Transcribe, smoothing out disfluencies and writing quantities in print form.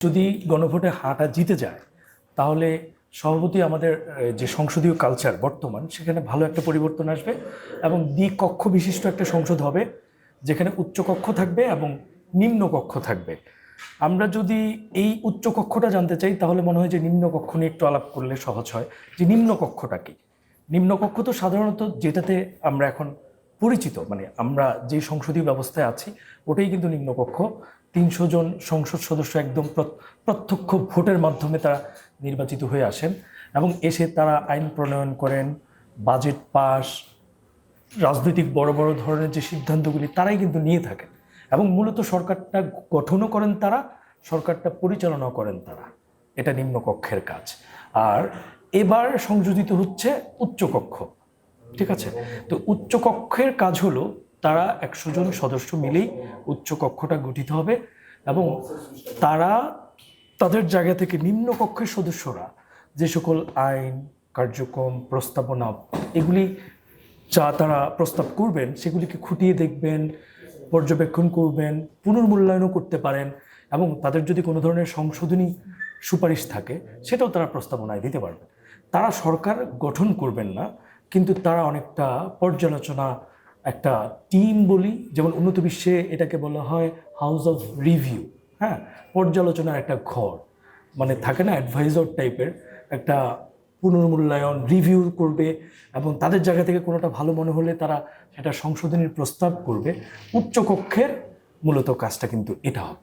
যদি গণভোটে হাঁটা জিতে যায় তাহলে সভাপতি আমাদের যে সংসদীয় কালচার বর্তমান সেখানে ভালো একটা পরিবর্তন আসবে এবং দ্বিকক্ষ বিশিষ্ট একটা সংসদ হবে যেখানে উচ্চকক্ষ থাকবে এবং নিম্নকক্ষ থাকবে। আমরা যদি এই উচ্চকক্ষটা জানতে চাই তাহলে মনে হয় যে নিম্নকক্ষ নিয়ে একটু আলাপ করলে সহজ হয়। যে নিম্নকক্ষটা কি? নিম্নকক্ষ তো সাধারণত যেটাতে আমরা এখন পরিচিত, মানে আমরা যে সংসদীয় ব্যবস্থায় আছি ওটাই কিন্তু নিম্নকক্ষ। ৩০০ জন সংসদ সদস্য একদম প্রত্যক্ষ ভোটের মাধ্যমে তারা নির্বাচিত হয়ে আসেন এবং এসে তারা আইন প্রণয়ন করেন, বাজেট পাস, রাজনৈতিক বড় বড় ধরনের যে সিদ্ধান্তগুলি তারাই কিন্তু নিয়ে থাকেন এবং মূলত সরকারটা গঠনও করেন তারা, সরকারটা পরিচালনাও করেন তারা। এটা নিম্নকক্ষের কাজ। আর এবার সংযোজিত হচ্ছে উচ্চকক্ষ, ঠিক আছে? তো উচ্চকক্ষের কাজ হলো তারা ১০০ জন সদস্য মিলেই উচ্চকক্ষটা গঠিত হবে এবং তারা তাদের জায়গা থেকে নিম্নকক্ষের সদস্যরা যে সকল আইন, কার্যক্রম, প্রস্তাবনা এগুলি যা তারা প্রস্তাব করবেন সেগুলিকে খুঁটিয়ে দেখবেন, পর্যবেক্ষণ করবেন, পুনর্মূল্যায়নও করতে পারেন এবং তাদের যদি কোনো ধরনের সংশোধনী সুপারিশ থাকে সেটাও তারা প্রস্তাবনায় দিতে পারবেন। তারা সরকার গঠন করবেন না, কিন্তু তারা অনেকটা পর্যালোচনা, একটা টিম বলি, যেমন উন্নত বিশ্বে এটাকে বলা হয় হাউস অফ রিভিউ। হ্যাঁ, পর্যালোচনার একটা ঘর, মানে থাকে না অ্যাডভাইজর টাইপের, একটা পুনর্মূল্যায়ন রিভিউ করবে এবং তাদের জায়গা থেকে কোনোটা ভালো মনে হলে তারা সেটা সংশোধনীর প্রস্তাব করবে। উচ্চকক্ষের মূলত কাজটা কিন্তু এটা হবে।